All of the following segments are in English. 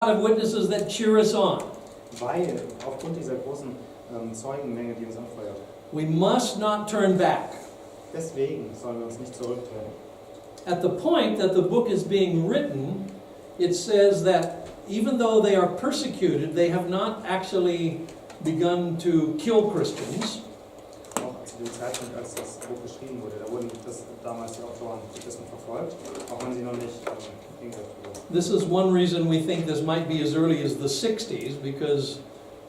of witnesses that cheer us on. Weil aufgrund dieser großen Zeugenmenge, die uns anfeuert. We must not turn back. Deswegen sollen wir uns nicht zurückdrehen. At the point that the book is being written, it says that even though they are persecuted, they have not actually begun to kill Christians. Auch zu dem Zeitpunkt, als das Buch geschrieben wurde, da wurden damals die Autoren Christen verfolgt, auch wenn sie noch nicht hingerichtet wurden. This is one reason we think this might be as early as the 60s, because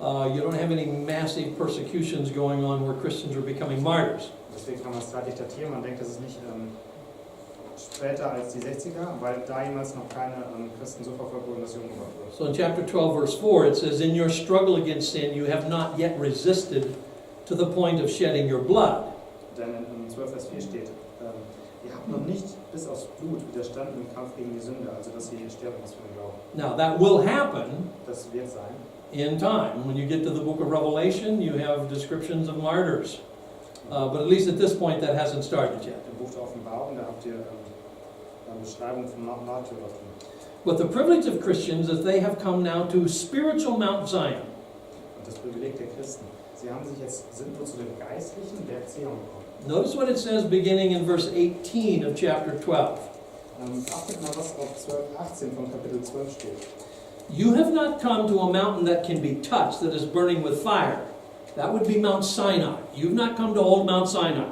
you don't have any massive persecutions going on where Christians are becoming martyrs. Deswegen kann man es zeitlich datieren. Man denkt, das ist nicht später als die 60er, weil damals noch keine Christen so verfolgt wurden, dass sie umgebracht wurden. So in chapter 12, verse 4, it says, "In your struggle against sin, you have not yet resisted to the point of shedding your blood." Denn in 12, Vers 4 steht, ihr habt noch nicht bis aufs Blut widerstanden im Kampf gegen die Sünde, also dass ihr sterben müsst für den Glauben. Now that will happen Das wird sein. in time. When you get to the book of Revelation, you have descriptions of martyrs. But at least at this point, that hasn't started yet. Im Buch der Offenbarung, da habt ihr Beschreibung von Märtyrern. But the privilege of Christians is they have come now to spiritual Mount Zion. Und das Privileg der Christen, sie sind nur zu dem geistlichen Berg Zion gekommen. Notice what it says beginning in verse 18 of chapter 12. Achtet mal, was auf 18 von Kapitel 12 steht. You have not come to a mountain that can be touched, that is burning with fire. That would be Mount Sinai. You've not come to old Mount Sinai.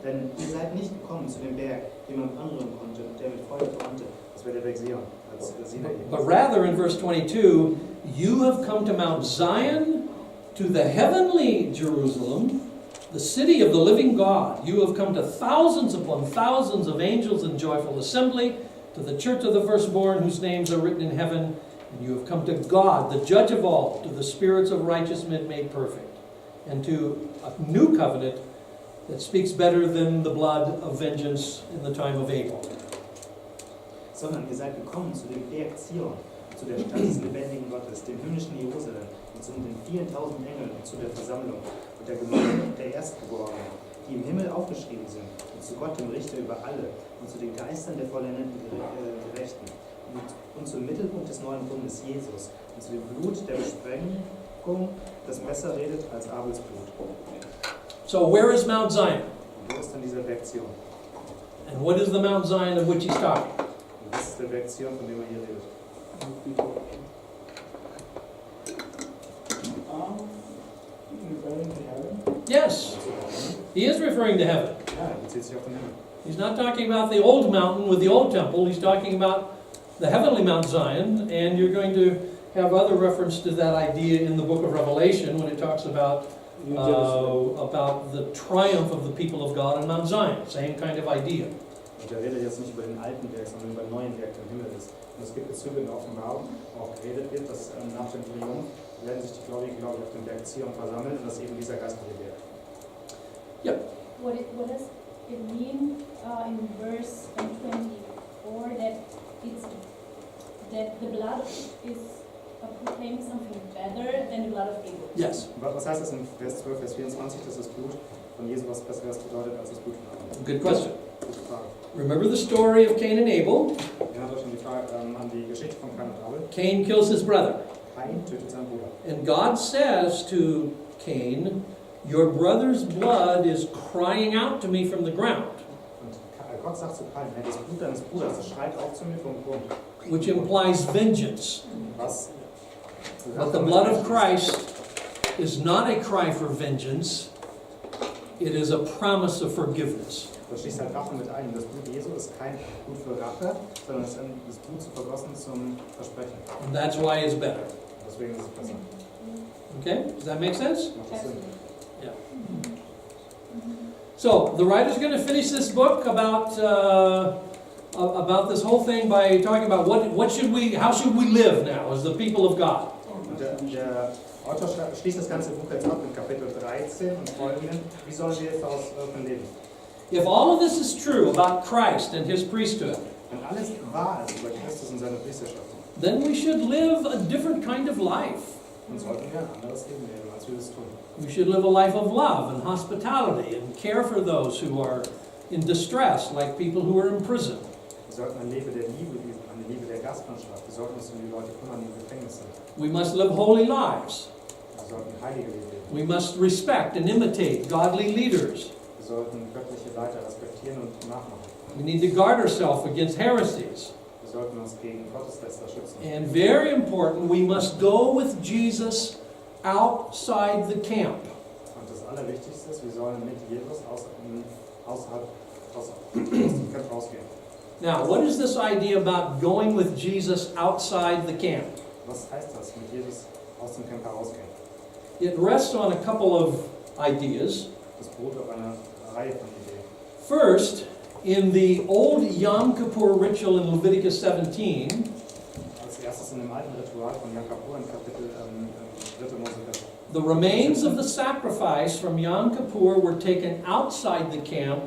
Denn ihr seid nicht gekommen zu dem Berg, den man anrühren konnte und der mit Feuer brannte. Das wäre der Berg Zion, als Sinai. But rather in verse 22, you have come to Mount Zion, to the heavenly Jerusalem, the city of the living God. You have come to thousands upon thousands of angels in joyful assembly, to the church of the firstborn whose names are written in heaven. And you have come to God, the judge of all, to the spirits of righteous men made perfect, and to a new covenant that speaks better than the blood of vengeance in the time of Abel. Sondern ihr seid gekommen zu dem Berg Zion, zu der Stadt des lebendigen Gottes, dem himmlischen Jerusalem und zu den vielen tausend Engeln und zu der Versammlung und der Gemeinde der Erstgeborenen, die im Himmel aufgeschrieben sind, und zu Gott, dem Richter über alle, und zu den Geistern der vollendeten Gerechten, und zum Mittelpunkt des neuen Bundes, Jesus, und zu dem Blut der Besprengung, das besser redet als Abels Blut. So where is Mount Zion? Und wo ist dann dieser Berg Zion? And what is the Mount Zion of which he's talking? Und das ist der Berg Zion, von dem er hier redet. Referring to heaven? Yes, he is referring to heaven. Ja, er bezieht sich auf den Himmel. He's not talking about the old mountain with the old temple. He's talking about the heavenly Mount Zion, and you're going to have other reference to that idea in the book of Revelation when it talks about the triumph of the people of God on Mount Zion. Same kind of idea. Und er redet jetzt nicht über den alten Berg, sondern über den neuen Berg, der im Himmel ist. Und es gibt Bezüge in der Offenbarung, wo auch geredet wird, dass nach dem Triumph werden sich die Gläubigen, auf dem Berg Zion versammeln, und das ist eben dieser geistliche Berg. Yep. What does it mean in verse 24 that the blood is proclaiming something better than the blood of Abel? Yes. Was heißt das in Vers 12, Vers 24, dass das Blut von Jesus was Besseres bedeutet als das Blut von Abel? Good question. Gute Frage. Remember the story of Cain and Abel? Erinnert euch an die Geschichte von Cain und Abel. Cain kills his brother. Cain tötet seinen Bruder. And God says to Cain, "Your brother's blood is crying out to me from the ground," Und Gott sagt zu Cain, das Blut deines Bruders, das schreit auf zu mir vom Grund. which implies vengeance. Was? But the blood of Christ is not a cry for vengeance. It is a promise of forgiveness. Das schließt halt Rache mit ein. Das Blut Jesu ist kein Blut für Rache, sondern es ist das Blut zu vergossen zum Versprechen. And that's why it's better. Deswegen ist es besser. Okay? Does that make sense? Macht das Sinn? Yeah. So, the writer's going to finish this book about this whole thing by talking about how should we live now as the people of God. Und der Autor schließt das ganze Buch jetzt ab in Kapitel 13 und folgenden. Wie sollen wir daraus leben? If all of this is true about Christ and his priesthood, Wenn alles wahr ist über Christus und seine Priesterschaft, then we should live a different kind of life. dann sollten wir ein anderes Leben leben, als wir es tun. We should live a life of love and hospitality and care for those who are in distress, like people who are in prison. Wir sollten ein Leben der Liebe leben, eine Liebe der Gastfreundschaft. Wir sollten uns um die Leute kümmern, die im Gefängnis sind. We must live holy lives. Wir sollten heilige Leben leben. We must respect and imitate godly leaders. Wir sollten göttliche Leiter respektieren und nachmachen. We need to guard ourselves against heresies. Wir sollten uns gegen Gottesläster schützen. And very important, we must go with Jesus outside the camp. Und das Allerwichtigste ist, wir sollen mit Jesus außerhalb dem Camp rausgehen. Now, what is this idea about going with Jesus outside the camp? Was heißt das, mit Jesus aus dem Camp herausgehen? It rests on a couple of ideas. Das beruht auf einer Reihe von Ideen. First, in the old Yom Kippur ritual in Leviticus 17, Als erstes in dem alten Ritual von Yom Kippur in Kapitel 3. Mose. the remains of the sacrifice from Yom Kippur were taken outside the camp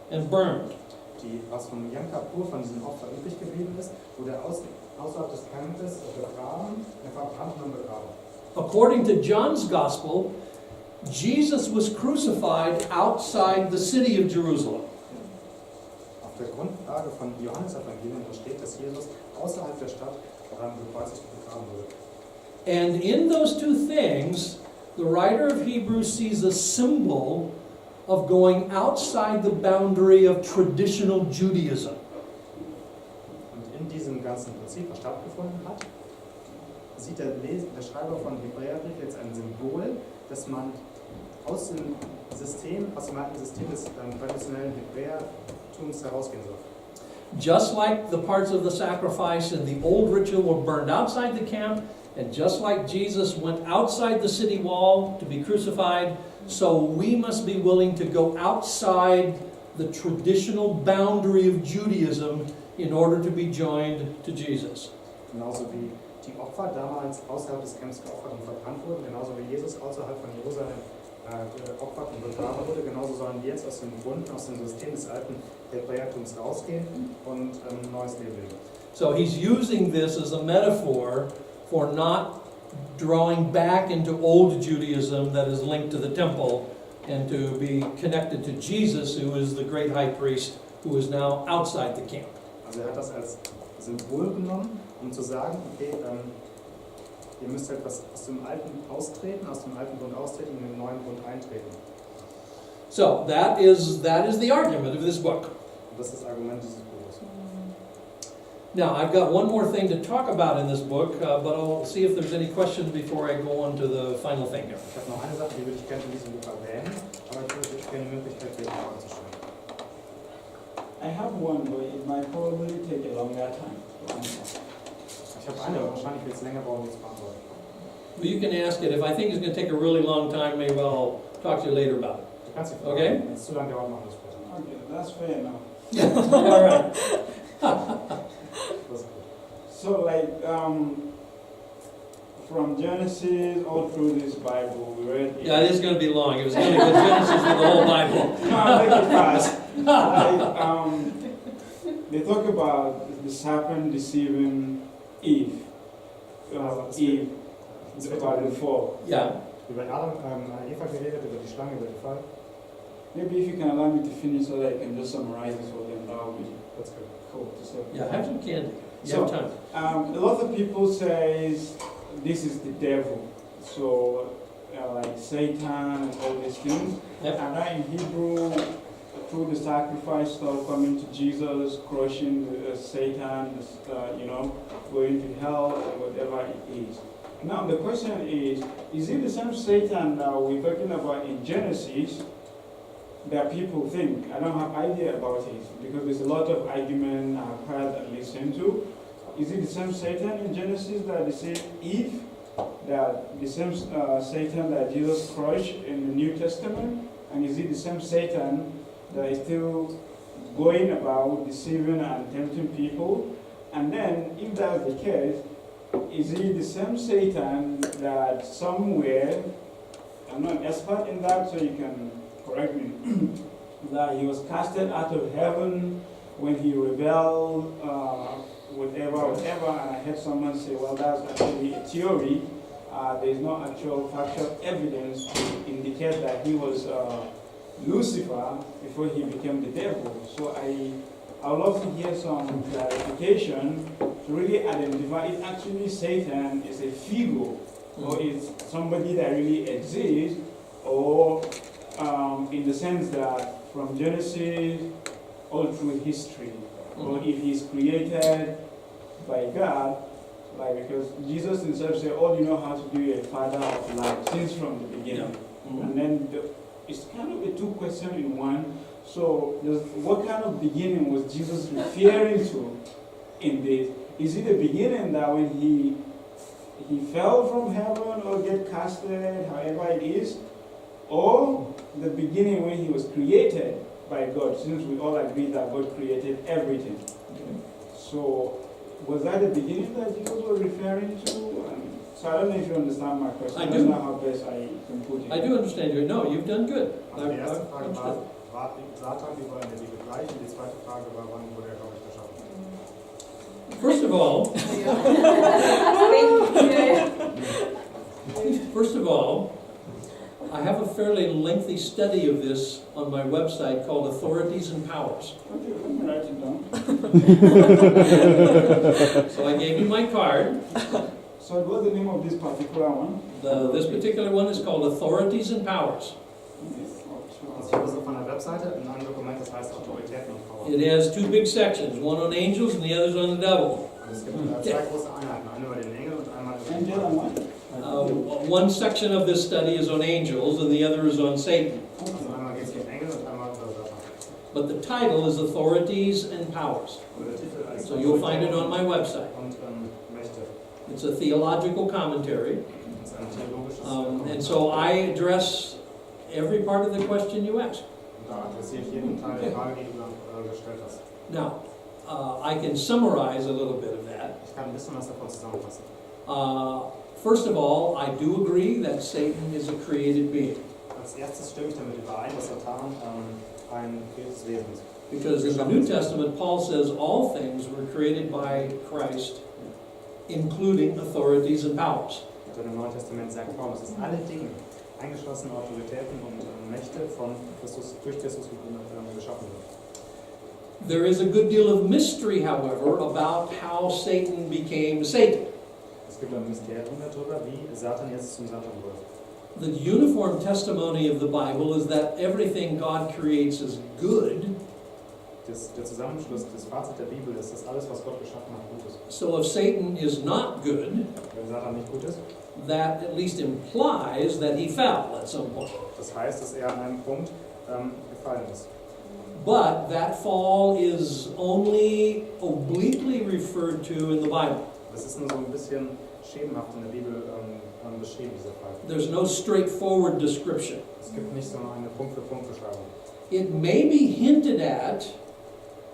and burned. Was vom Yom Kippur, von diesem Opfer übrig geblieben ist, wurde außerhalb des Campes begraben, verbrannt und begraben. According to John's Gospel, Jesus was crucified outside the city of Jerusalem. Auf der Grundlage von Johannes Evangelium steht, dass Jesus außerhalb der Stadt gekreuzigt und begraben wurde. And in those two things, the writer of Hebrews sees a symbol of going outside the boundary of traditional Judaism. Und in diesem ganzen Prinzip, was stattgefunden hat, sieht der Schreiber von Hebräerbrief jetzt ein Symbol, dass man aus dem alten System des traditionellen Hebräertums herausgehen soll. Just like the parts of the sacrifice in the old ritual were burned outside the camp, and just like Jesus went outside the city wall to be crucified, so we must be willing to go outside the traditional boundary of Judaism in order to be joined to Jesus. Genauso wie die Opfer damals außerhalb des Camps geopfert und verbrannt wurden, genauso wie Jesus außerhalb von Jerusalem geopfert und begraben wurde, genauso sollen wir jetzt aus dem Bund, aus dem System des alten Hebräertums rausgehen und ein neues Leben leben. So he's using this as a metaphor for not drawing back into old Judaism that is linked to the temple and to be connected to Jesus, who is the great high priest who is now outside the camp. Also hat das als Symbol genommen, zu sagen, okay, ihr müsst etwas aus dem alten austreten, aus dem alten Bund austreten und in den neuen Bund eintreten. So that is the argument of this book. Und das ist das Argument dieses Buches. Now I've got one more thing to talk about in this book, but I'll see if there's any questions before I go on to the final thing here. Ich habe noch eine Sache, die würde ich gerne in diesem Buch erwähnen, aber ich würde gerne die Möglichkeit geben, Fragen zu stellen. I have one, but it might probably take a longer time to answer. Ich habe eine, aber wahrscheinlich wird es länger brauchen, die zu beantworten. Well, you can ask it. If I think it's going to take a really long time, maybe I'll talk to you later about it. Du kannst die Frage, Okay. wenn es zu lange dauert, machen wir es später. Okay, that's fair enough. All right. Das ist gut. So, like, from Genesis all through this Bible, we read. Yeah, it is going to be long. It was going to go Genesis for the whole Bible. No, I'll make it fast. Like, they talk about the serpent deceiving Eve. Eve, about the fall. Yeah. Über Eva geredet, über die Schlange, über den Fall. Maybe if you can allow me to finish so that I can just summarize this for them, that would be That's good. cool to say. Yeah, have some candy. You So, have time. a lot of people say this is the devil. So, like Satan and all these things. Yep. And that in Hebrew, through the sacrifice stuff, coming to Jesus, crushing Satan, going to hell, and whatever it is. Now the question is it the same Satan that we're talking about in Genesis that people think? I don't have idea about it because there's a lot of argument I've heard and listened to. Is it the same Satan in Genesis that they say Eve? That the same Satan that Jesus crushed in the New Testament? And is it the same Satan that is still going about deceiving and tempting people? And then, if that's the case, is it the same Satan that somewhere, I'm not an expert in that, so you can correct me, that he was casted out of heaven when he rebelled, whatever, and I heard someone say, well, that's actually a theory. There is no actual factual evidence to indicate that he was Lucifer before he became the devil. So I would love to hear some clarification to really identify if actually Satan is a figure or it's somebody that really exists, or in the sense that from Genesis all through history, or if he's created by God, like, because Jesus himself said, all you know how to do a father of life since from the beginning. And then it's kind of a two question in one. So what kind of beginning was Jesus referring to in this? Is it the beginning that when he fell from heaven or get casted, however it is, or the beginning when he was created by God, since we all agree that God created everything? So was that the beginning that Jesus was referring to? So I don't know if you understand my question. I do. That's not how best I can put it. I do understand you. No, you've done good. Also die erste Frage understood. war Satan überall in der Bibel gleich, und die zweite Frage war, wann wurde er, glaube ich, geschaffen? First of all, I have a fairly lengthy study of this on my website called Authorities and Powers. Okay, let me write it down. So I gave you my card. So what's the name of this particular one? This particular one is called Authorities and Powers. Also ich habe das auf meiner Webseite, in einem Dokument, das heißt Autoritäten und Power. It has two big sections, one on angels and the other's on the devil. Und es gibt zwei große Einheiten, eine über den Engel und einmal über den Angel and what? One section of this study is on angels and the other is on Satan. Also einmal geht es um Engel und einmal über Satan. But the title is Authorities and Powers. Und der Titel heißt So you'll find it on my website. Und Mächte. It's a theological commentary. Das ist ein theologisches And so I address every part of the question you asked. Und da adressiert jeden Teil der Frage, die du gestellt hast. Now, I can summarize a little bit of that. Ich kann ein bisschen was davon zusammenfassen. First of all, I do agree that Satan is a created being. Als erstes stimme ich damit überein, dass Satan ein kreiertes Wesen ist. Because in the New Testament, Paul says all things were created by Christ, including authorities and powers. Und im Neuen Testament sagt Paulus, dass alle Dinge, eingeschlossene Autoritäten und Mächte von Christus, durch Christus geschaffen wurden. There is a good deal of mystery, however, about how Satan became Satan. Es gibt ein Mysterium darüber, wie Satan jetzt zum Satan wurde. The uniform testimony of the Bible is that everything God creates is good. Der Zusammenschluss, das Fazit der Bibel ist, dass alles, was Gott geschaffen hat, gut ist. So if Satan is not good, Wenn Satan nicht gut ist, that at least implies that he fell at some point. das heißt, dass er an einem Punkt gefallen ist. But that fall is only obliquely referred to in the Bible. Das ist nur so ein bisschen schemenhaft in der Bibel beschrieben, dieser Fall. There's no straightforward description. Es gibt nicht so eine Punkt-für-Punkt-Beschreibung. It may be hinted at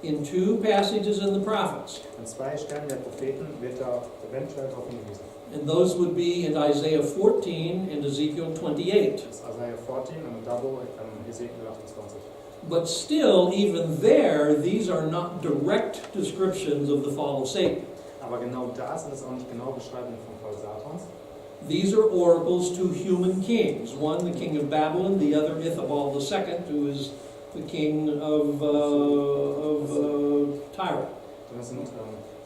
in two passages in the prophets, An zwei Stellen der Propheten wird da eventuell darauf hingewiesen. and those would be in Isaiah 14 and Ezekiel 28. Das ist Isaiah 14 und Double Ezekiel 28. But still, even there, these are not direct descriptions of the fall of Satan. Aber genau da sind es auch nicht genau Beschreibungen vom Fall Satans. These are oracles to human kings. One, the king of Babylon, the other, Ithabal II, who is the king of Tyre. Das sind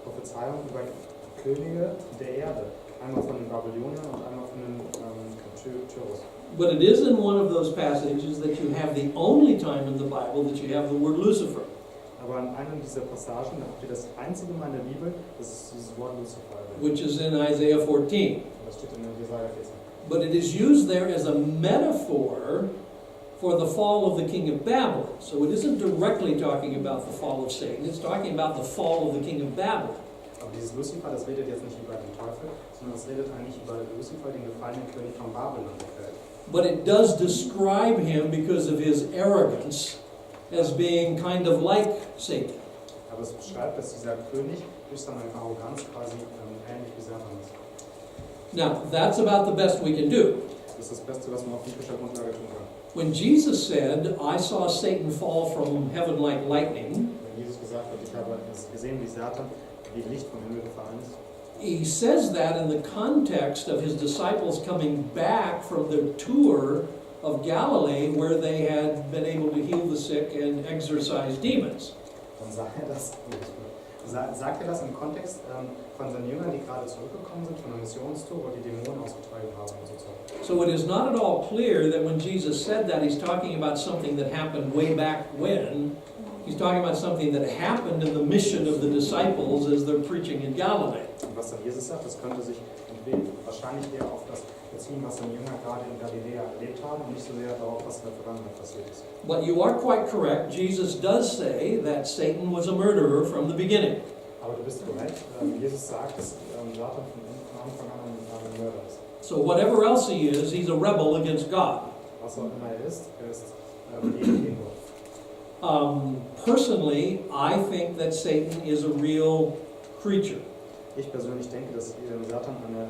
Prophezeiungen über Könige der Erde. Einmal von den Babyloniern und einmal von den Tyrus. But it is in one of those passages that you have the only time in the Bible that you have the word Lucifer. Aber in einem dieser Passagen, da habt ihr das einzige Mal in der Bibel, das ist dieses Wort Lucifer. Which is in Isaiah 14. Das steht in Jesaja 14. But it is used there as a metaphor for the fall of the king of Babylon. So it isn't directly talking about the fall of Satan, it's talking about the fall of the king of Babylon. Aber dieses Lucifer, das redet jetzt nicht über den Teufel, sondern das redet eigentlich über Lucifer, den gefallenen König von Babylon, der fällt. But it does describe him because of his arrogance as being kind of like Satan. Aber es beschreibt, dass dieser König durch seine Arroganz quasi ähnlich wie Satan ist. Now, that's about the best we can do. Das ist das Beste, was man auf biblischer Grundlage tun kann. When Jesus said, I saw Satan fall from heaven like lightning, Wenn Jesus gesagt hat, ich habe gesehen, wie Satan wie Licht vom Himmel gefallen ist, he says that in the context of his disciples coming back from their tour of Galilee, where they had been able to heal the sick and exorcise demons. dann sagt er das Sagt er das im Kontext von seinen Jüngern, die gerade zurückgekommen sind von der Missionstour, wo die Dämonen ausgetreibt haben und so? So it is not at all clear that when Jesus said that, he's talking about something that happened way back when. He's talking about something that happened in the mission of the disciples as they're preaching in Galilee. Und was dann Jesus sagt, das könnte sich wahrscheinlich eher auf das beziehen, was seine Jünger gerade in Galiläa erlebt haben und nicht so sehr darauf, was in der Vergangenheit passiert ist. But you are quite correct. Jesus does say that Satan was a murderer from the beginning. Aber du bist korrekt. Jesus sagt, dass Satan von Anfang an ein Mörder ist. So whatever else he is, he's a rebel against God. Was auch immer er ist gegen Gott. Personally, I think that Satan is a real creature, Ich persönlich denke, dass Satan eine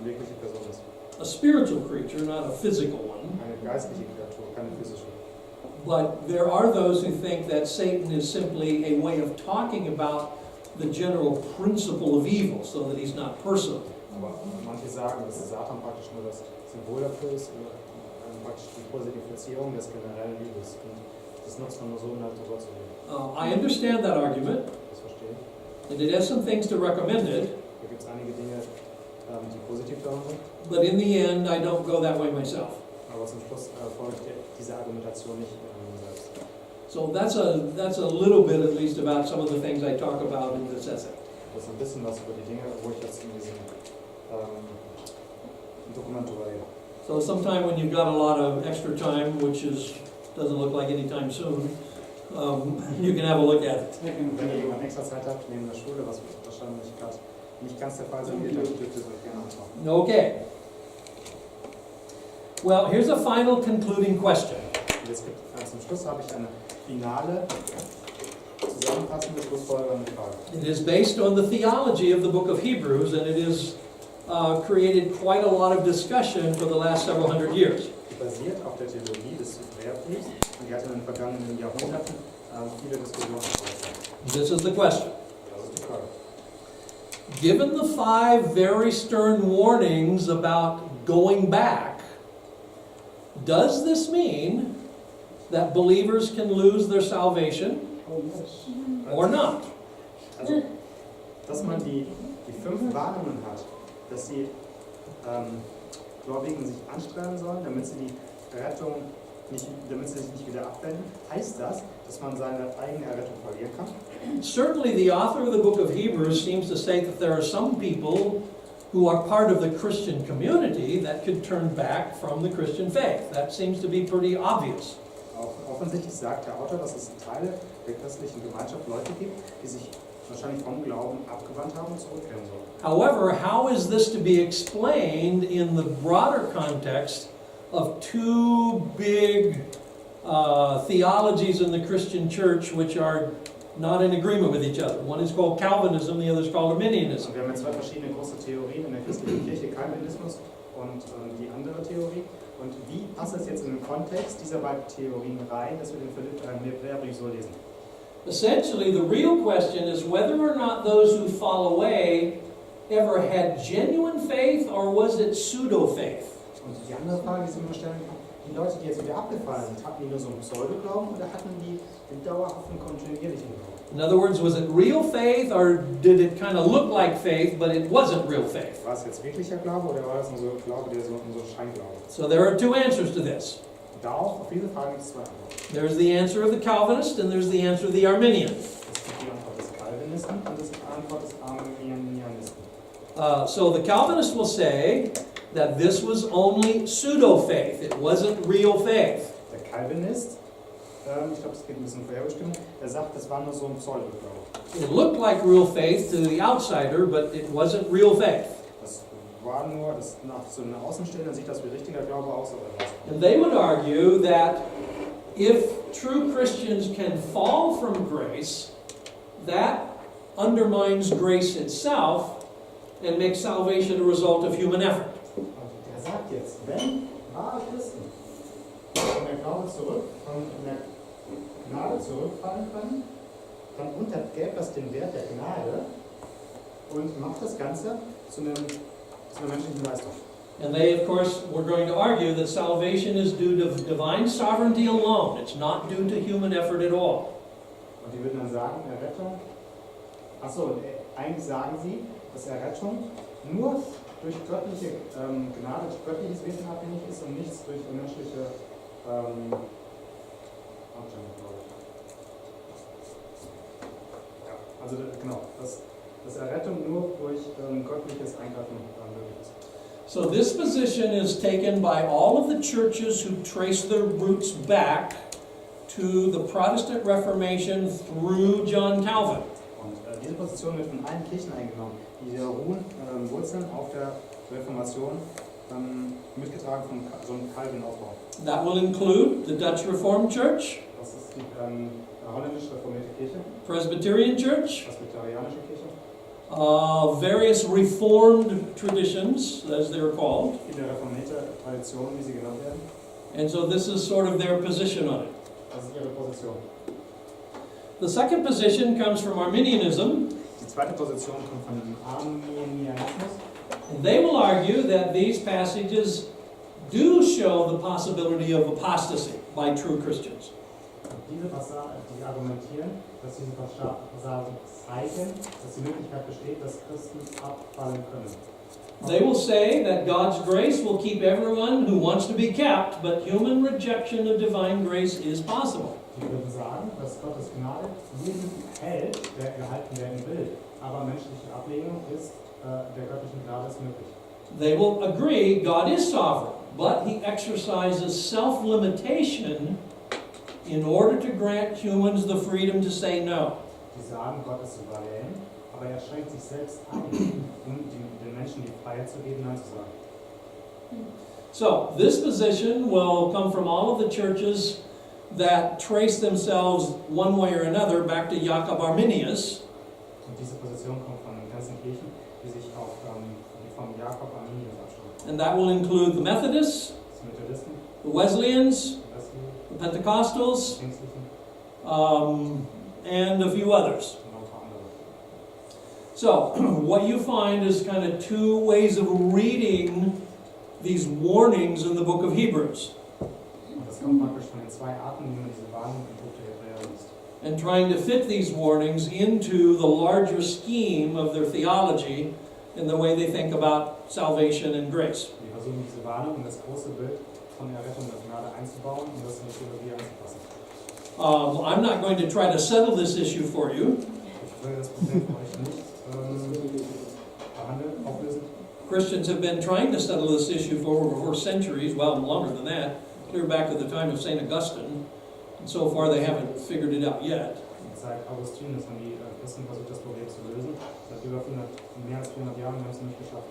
wirkliche Person ist. a spiritual creature, not a physical one. Eine geistliche Kreatur, keine physische. But there are those who think that Satan is simply a way of talking about the general principle of evil, so that he's not personal. Aber manche sagen, dass Satan praktisch nur das Symbol dafür ist, praktisch die Positifizierung des generellen Übels. Und das nutzt man nur so, um halt drüber zu reden. I understand that argument, Das verstehe ich. and it has some things to recommend it, Da gibt es einige Dinge, die positiv daran sind. but in the end, I don't go that way myself. Aber zum Schluss folgt diese Argumentation nicht selbst. So that's a little bit, at least, about some of the things I talk about in this essay. Das ist ein bisschen was über die Dinge, wo ich jetzt in diesem Dokument drüber rede. So sometime when you've got a lot of extra time, which doesn't look like any time soon, you can have a look at it. Wenn ihr jemand extra Zeit habt neben der Schule, was wahrscheinlich gerade nicht ganz der Fall sein wird, dann dürft ihr es euch gerne anschauen. Okay. Well, here's a final concluding question. Und jetzt zum Schluss habe ich eine finale, zusammenfassende, schlussfolgernde Frage. It is based on the theology of the book of Hebrews, and it has created quite a lot of discussion for the last several hundred years. Die basiert auf der Theologie des Hebräerbriefs und die hat in den vergangenen Jahrhunderten viele Diskussionen verursacht. This is the question. Das ist die Frage. Given the 5 very stern warnings about going back, does this mean that believers can lose their salvation Oh, yes. or not? Also, dass man die 5 Warnungen hat, dass die Gläubigen sich anstrengen sollen, damit sie die Rettung damit sie sich nicht wieder abwenden, heißt das, dass man seine eigene Errettung verlieren kann? Certainly the author of the book of Hebrews seems to say that there are some people who are part of the Christian community that could turn back from the Christian faith. That seems to be pretty obvious. Offensichtlich sagt der Autor, dass es Teile der christlichen Gemeinschaft Leute gibt, die sich wahrscheinlich vom Glauben abgewandt haben und zurückkehren sollen. However, how is this to be explained in the broader context of 2 big theologies in the Christian church which are not in agreement with each other? One is called Calvinism, the other is called Arminianism. Und wir haben jetzt 2 verschiedene große Theorien in der christlichen Kirche, Calvinismus und die andere Theorie. Und wie passt das jetzt in den Kontext dieser beiden Theorien rein, dass wir den Hebräerbrief so lesen? Essentially, the real question is whether or not those who fall away ever had genuine faith or was it pseudo-faith? Und die andere Frage, die Sie mir stellen kann, die Leute, die jetzt wieder abgefallen sind, hatten die nur so einen Pseudo-Glauben oder hatten die den dauerhaften, kontinuierlichen Glauben? In other words, was it real faith or did it kind of look like faith but it wasn't real faith? War es jetzt wirklicher Glaube oder war es nur so ein Glaube, der so Scheinglaube? So there are 2 answers to this. Darauf, auf diese Frage gibt es 2 Antworten. There's the answer of the Calvinist and there's the answer of the Arminian. Es gibt die Antwort des Calvinisten und die Antwort des Arminianisten. So the Calvinist will say that this was only pseudo-faith. It wasn't real faith. Der Calvinist, ich glaube, es geht ein bisschen Vorherbestimmung, der sagt, das war nur so ein Pseudo-Glaube. It looked like real faith to the outsider, but it wasn't real faith. Das war nur, nach so einer Außenstehenden sieht das wie richtiger Glaube aus, aber was? And they would argue that if true Christians can fall from grace, that undermines grace itself and makes salvation a result of human effort. Der sagt jetzt, wenn wahre Christen von der Gnade zurückfallen können, dann untergräbt das den Wert der Gnade und macht das Ganze zu einer menschlichen Leistung. And they, of course, were going to argue that salvation is due to divine sovereignty alone. It's not due to human effort at all. Und die würden dann sagen, Errettung Achso, eigentlich sagen sie, dass Errettung nur durch göttliche Gnade, durch göttliches Wesen abhängig ist und nichts durch menschliche also genau, dass Errettung nur durch göttliches Eingreifen möglich ist. So this position is taken by all of the churches who trace their roots back to the Protestant Reformation through John Calvin. Und diese Position wird von allen Kirchen eingenommen, die ruhen Wurzeln auf der Reformation, mitgetragen von John Calvin aufbauen. That will include the Dutch Reformed Church, Das ist die holländisch reformierte Kirche, Presbyterian Church, presbyterianische Kirche, various Reformed traditions, as they were called. viele reformierte Traditionen, wie sie genannt werden. And so this is sort of their position on it. Das ist ihre Position. The second position comes from Arminianism. Die zweite Position kommt von dem Arminianismus. And they will argue that these passages do show the possibility of apostasy by true Christians. Diese Passagen, die argumentieren, dass diese Passagen zeigen, dass die Möglichkeit besteht, dass Christen abfallen können. They will say that God's grace will keep everyone who wants to be kept, but human rejection of divine grace is possible. Die würden sagen, dass Gottes Gnade jeden hält, der gehalten werden will, aber menschliche Ablehnung ist der göttlichen Gnade ist möglich. They will agree God is sovereign, but He exercises self-limitation in order to grant humans the freedom to say no. Die sagen, Gott ist souverän, aber er schränkt sich selbst ein, um den Menschen die Freiheit zu geben, Nein zu sagen. So, this position will come from all of the churches that trace themselves one way or another back to Jacob Arminius. Und diese Position kommt von den ganzen Kirchen, die sich auf von Jakob Arminius abstammen. And that will include the Methodists, Das Methodisten, the Wesleyans, die Wesley, the Pentecostals, die Pfingstlichen and a few others. und noch ein paar andere. So, what you find is kind of two ways of reading these warnings in the book of Hebrews Und das kommt praktisch von den zwei Arten, wie man diese Warnung im Buch der Hebräer liest. and trying to fit these warnings into the larger scheme of their theology and the way they think about salvation and grace. Wir versuchen diese Warnung in das große Bild von der Rettung der Gnade einzubauen und das in die Theologie anzupassen. I'm not going to try to settle this issue for you. Ich will das Problem für euch nicht behandeln, auflösen. Christians have been trying to settle this issue for centuries, well, longer than that, clear back to the time of St. Augustine. And so far they haven't figured it out yet. Seit Augustinus haben die Christen versucht, das Problem zu lösen. Seit mehr als 400 Jahren haben sie es nicht geschafft.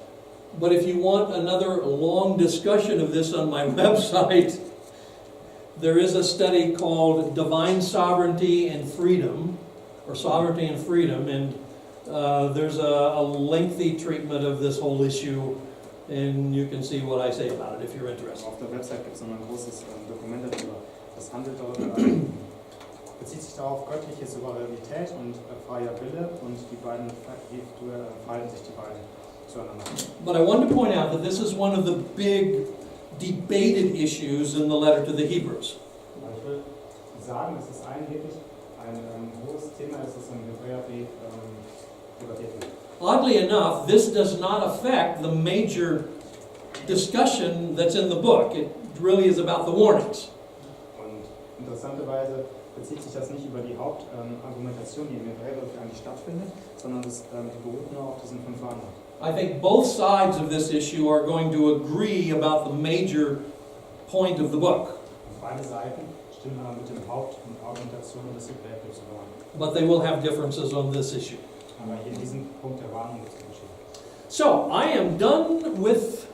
But if you want another long discussion of this on my website, there is a study called Divine Sovereignty and Freedom, or Sovereignty and Freedom, and there's a lengthy treatment of this whole issue, and you can see what I say about it if you're interested. Auf der Website gibt es noch ein großes Dokument darüber. Das handelt darüber, bezieht sich darauf göttliche Souveränität und freier Wille und die beiden, wie verhalten sich die beiden zueinander. But I want to point out that this is one of the big debated issues in the letter to the Hebrews. Aber ich will sagen, es ist wirklich ein hohes Thema, es ist im Hebräerbrief debattiert wird. Oddly enough, this does not affect the major discussion that's in the book. It really is about the warnings. Und interessanterweise bezieht sich das nicht über die Hauptargumentation, die im Hebräerbrief eigentlich stattfindet, sondern die beruht nur auf diesen 5 anderen. I think both sides of this issue are going to agree about the major point of the book, Beide Seiten stimmen aber mit dem Hauptargumentation des Hebräerbriefs überein. but they will have differences on this issue. Aber hier in diesem Punkt der Warnung gibt es Unterschiede. So, I am done with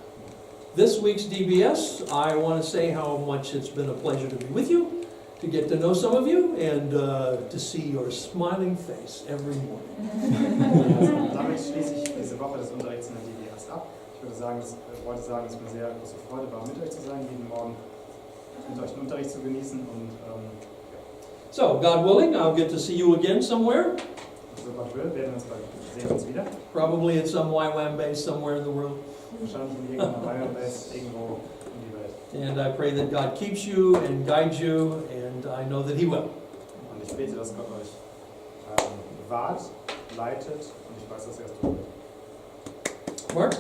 this week's DBS. I want to say how much it's been a pleasure to be with you, to get to know some of you, and to see your smiling face every morning. Damit schließe ich diese Woche des Unterrichts in der DBS ab. Ich wollte sagen, es ist mir sehr große Freude war, mit euch zu sein, jeden Morgen mit euch den Unterricht zu genießen. Und So, God willing, I'll get to see you again somewhere, so Gott will, sehen wir uns wieder. probably at some YWAM base somewhere in the world. Wahrscheinlich in irgendeiner Weihnachtsfest irgendwo in die Welt. And I pray that God keeps you and guides you, and I know that He will. Und ich bete, dass Gott euch bewahrt leitet und ich weiß, dass er es tun wird. Mark?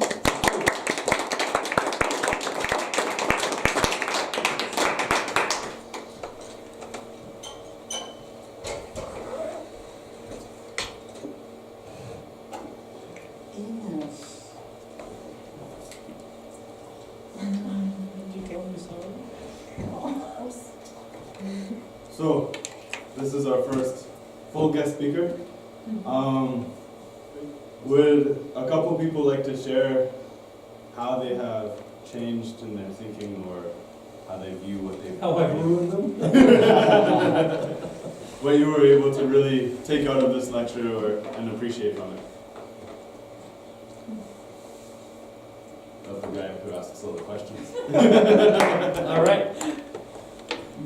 So, this is our first full guest speaker. Would a couple people like to share how they have changed in their thinking or how they view what they've How I've ruined them? what you were able to really take out of this lecture and appreciate from it? Of the guy who asks all the questions. All right.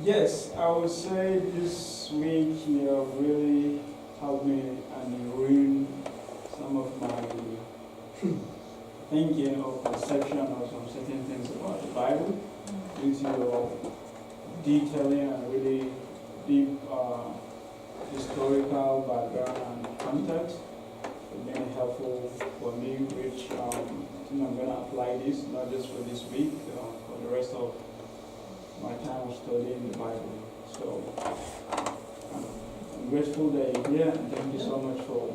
Yes, I would say this week you have really helped me and ruined some of my thinking or perception of some certain things about the Bible into your detailing and really deep historical background and context. It's been helpful for me, which I think I'm going to apply this not just for this week, for the rest of my time of studying the Bible. So I'm grateful that you're here, and thank you so much for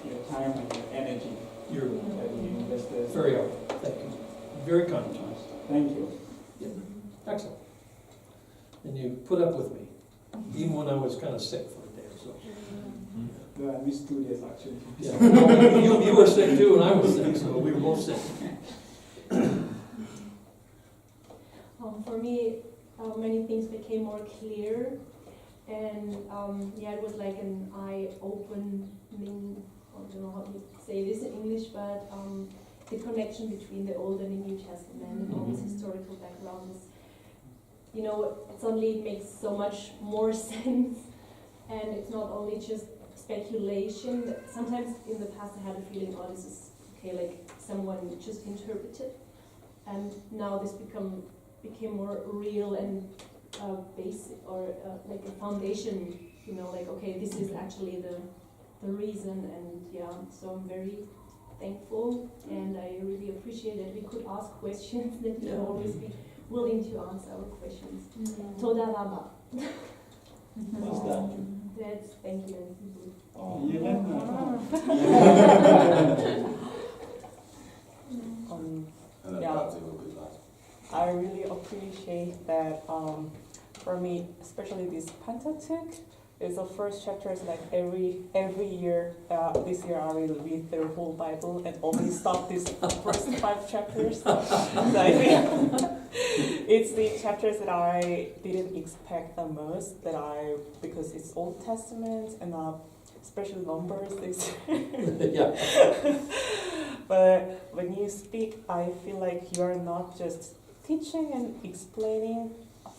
your time and your energy You're that you invested. very honored. Thank you. Very kind of you. Thank you. Excellent. And you put up with me, even when I was kind of sick for a day or so. No, I missed 2 days actually. Yeah. Well, you were sick too, and I was sick, so we were both sick. For me, many things became more clear, and it was like an eye-opening. I don't know how to say this in English, but the connection between the Old and the New Testament and all these historical backgrounds. You know, it suddenly makes so much more sense, and it's not only just speculation. Sometimes in the past I had a feeling, oh, this is okay, like someone just interpreted, and now this became more real and basic, or like a foundation. You know, like okay, this is actually the reason, and so I'm very thankful, and I really appreciate that we could ask questions, that we can always be willing to answer our questions. Toda raba. What's that? That's thank you. And then Yeah. Bobsy will be last. I really appreciate that. For me, especially this Pentateuch, is the first chapters. Like every year, this year I will read the whole Bible and only stop this first 5 chapters. So I think it's the chapters that I didn't expect the most. Because it's Old Testament and especially Numbers. Yeah. But when you speak, I feel like you are not just teaching and explaining.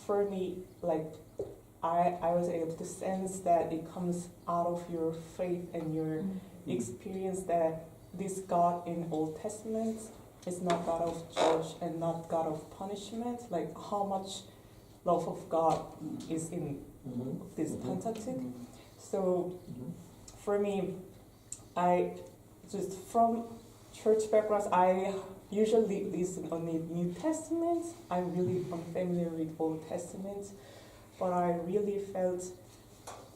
For me, like I was able to sense that it comes out of your faith and your experience that this God in Old Testament is not God of judge and not God of punishment. Like how much love of God is in this Pentateuch. So for me, I just from church backgrounds, I usually listen on the New Testament. I'm really unfamiliar with Old Testament, but I really felt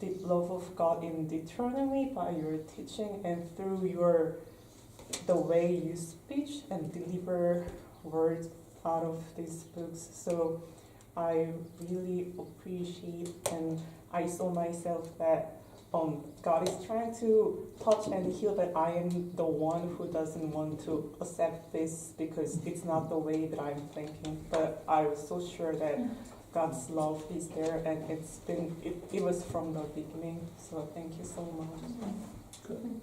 the love of God in Deuteronomy by your teaching and through the way you speak and deliver words out of these books. So I really appreciate, and I saw myself that God is trying to touch and heal, but I am the one who doesn't want to accept this because it's not the way that I'm thinking. But I was so sure that God's love is there, and it was from the beginning. So thank you so much. Good.